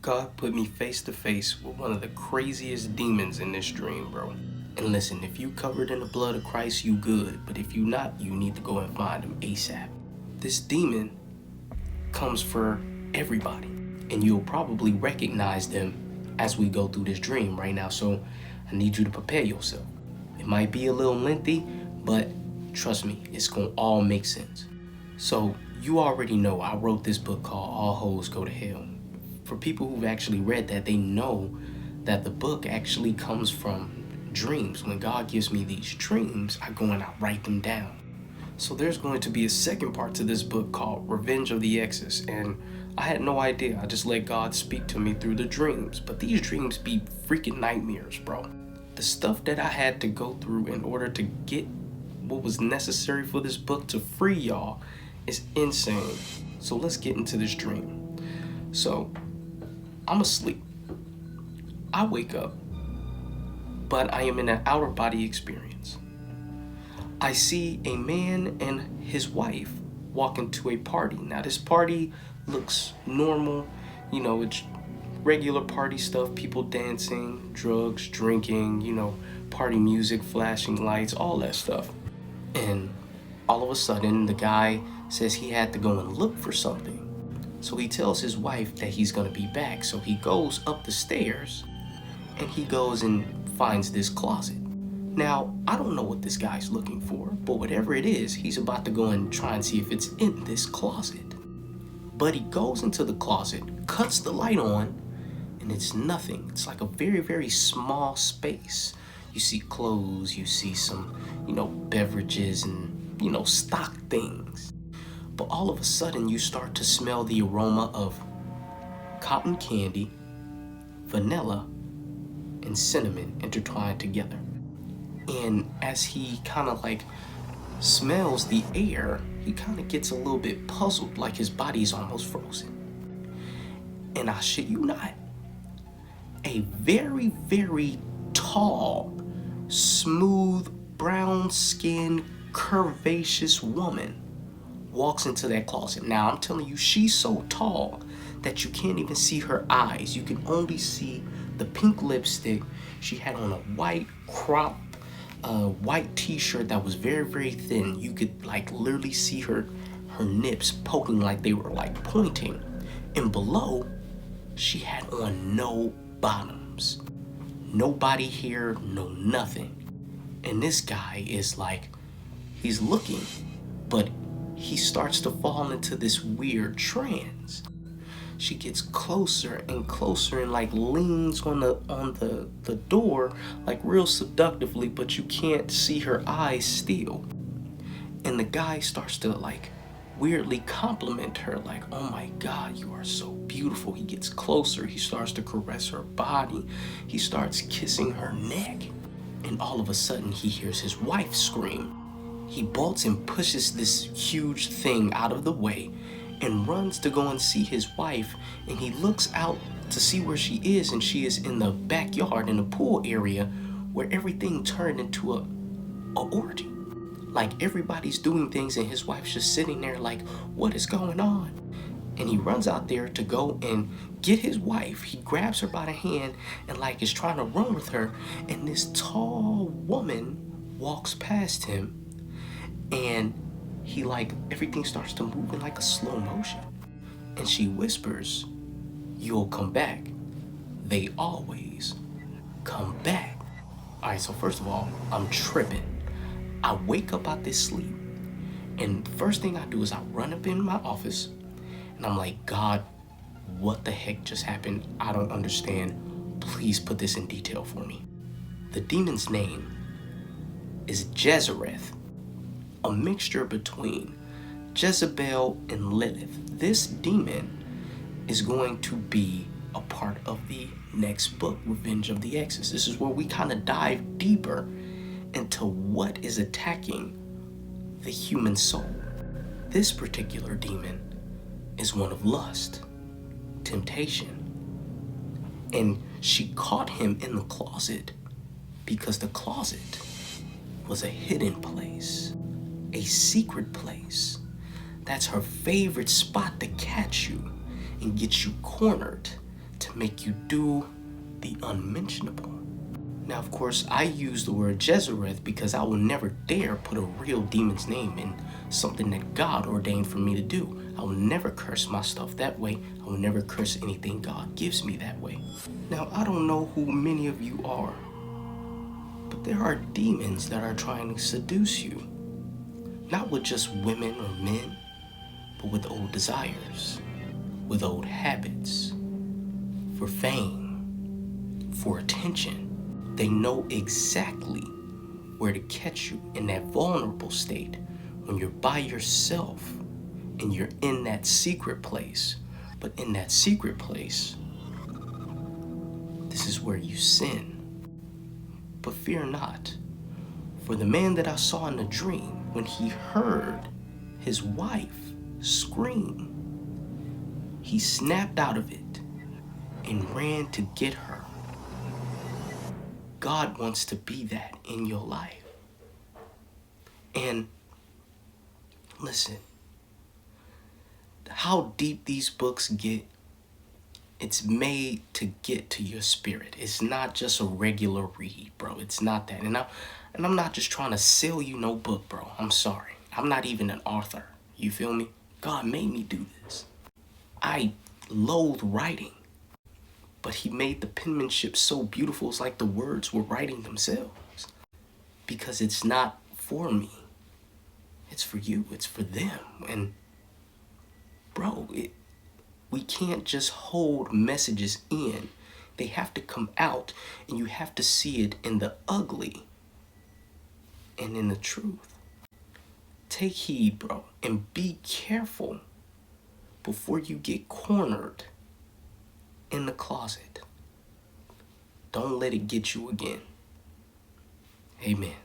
God put me face to face with one of the craziest demons in this dream, bro. And listen, if you covered in the blood of Christ, you good. But if you not, you need to go and find him ASAP. This demon comes for everybody. And you'll probably recognize them as we go through this dream right now. So I need you to prepare yourself. It might be a little lengthy, but trust me, it's gonna all make sense. So you already know I wrote this book called All Hoes Go to Hell. For people who've actually read that, they know that the book actually comes from dreams. When God gives me these dreams, I go and I write them down. So there's going to be a second part to this book called Revenge of the Exes, and I had no idea. I just let God speak to me through the dreams. But these dreams be freaking nightmares, bro. The stuff that I had to go through in order to get what was necessary for this book to free y'all is insane. So let's get into this dream. So I'm asleep. I wake up, but I am in an outer body experience. I see a man and his wife walk into a party. Now this party looks normal, it's regular party stuff, people dancing, drugs, drinking, party music, flashing lights, all that stuff. And all of a sudden the guy says he had to go and look for something. So he tells his wife that he's gonna be back. So he goes up the stairs and he goes and finds this closet. Now, I don't know what this guy's looking for, but whatever it is, he's about to go and try and see if it's in this closet. But he goes into the closet, cuts the light on, and it's nothing. It's like a very, very small space. You see clothes, you see some, beverages and, stock things. But all of a sudden, you start to smell the aroma of cotton candy, vanilla, and cinnamon intertwined together. And as he kind of smells the air, he kind of gets a little bit puzzled, like his body's almost frozen. And I shit you not, a very, very tall, smooth, brown-skinned, curvaceous woman walks into that closet. Now, I'm telling you, she's so tall that you can't even see her eyes. You can only see the pink lipstick. She had on a white crop, white t-shirt that was very, very thin. You could literally see her nips poking like they were pointing. And below, she had on no bottoms. No body hair, no nothing. And this guy is he's looking, but he starts to fall into this weird trance. She gets closer and closer and leans on the door real seductively, but you can't see her eyes still. And the guy starts to weirdly compliment her, oh my God, you are so beautiful. He gets closer, he starts to caress her body, he starts kissing her neck, and all of a sudden he hears his wife scream. He bolts and pushes this huge thing out of the way and runs to go and see his wife, and he looks out to see where she is, and she is in the backyard in the pool area where everything turned into a orgy. Everybody's doing things and his wife's just sitting there what is going on? And he runs out there to go and get his wife. He grabs her by the hand and is trying to run with her, and this tall woman walks past him, and he everything starts to move in a slow motion. And she whispers, "You'll come back. They always come back." All right, so first of all, I'm tripping. I wake up out this sleep, and first thing I do is I run up in my office, and I'm like, God, what the heck just happened? I don't understand. Please put this in detail for me. The demon's name is Jezireth, a mixture between Jezebel and Lilith. This demon is going to be a part of the next book, Revenge of the Exes. This is where we kind of dive deeper into what is attacking the human soul. This particular demon is one of lust, temptation. And she caught him in the closet because the closet was a hidden place, a secret place. That's her favorite spot to catch you and get you cornered to make you do the unmentionable. Now, of course, I use the word Jezireth because I will never dare put a real demon's name in something that God ordained for me to do. I will never curse my stuff that way. I will never curse anything God gives me that way. Now, I don't know who many of you are, but there are demons that are trying to seduce you. Not with just women or men, but with old desires, with old habits, for fame, for attention. They know exactly where to catch you in that vulnerable state when you're by yourself and you're in that secret place. But in that secret place, this is where you sin. But fear not, for the man that I saw in the dream, when he heard his wife scream, he snapped out of it and ran to get her. God wants to be that in your life. And listen, how deep these books get, it's made to get to your spirit. It's not just a regular read, bro. It's not that. And I'm not just trying to sell you no book, bro. I'm sorry. I'm not even an author. You feel me? God made me do this. I loathe writing. But he made the penmanship so beautiful, it's like the words were writing themselves. Because it's not for me. It's for you. It's for them. And, bro, we can't just hold messages in. They have to come out, and you have to see it in the ugly and in the truth. Take heed, bro, and be careful before you get cornered in the closet. Don't let it get you again. Amen.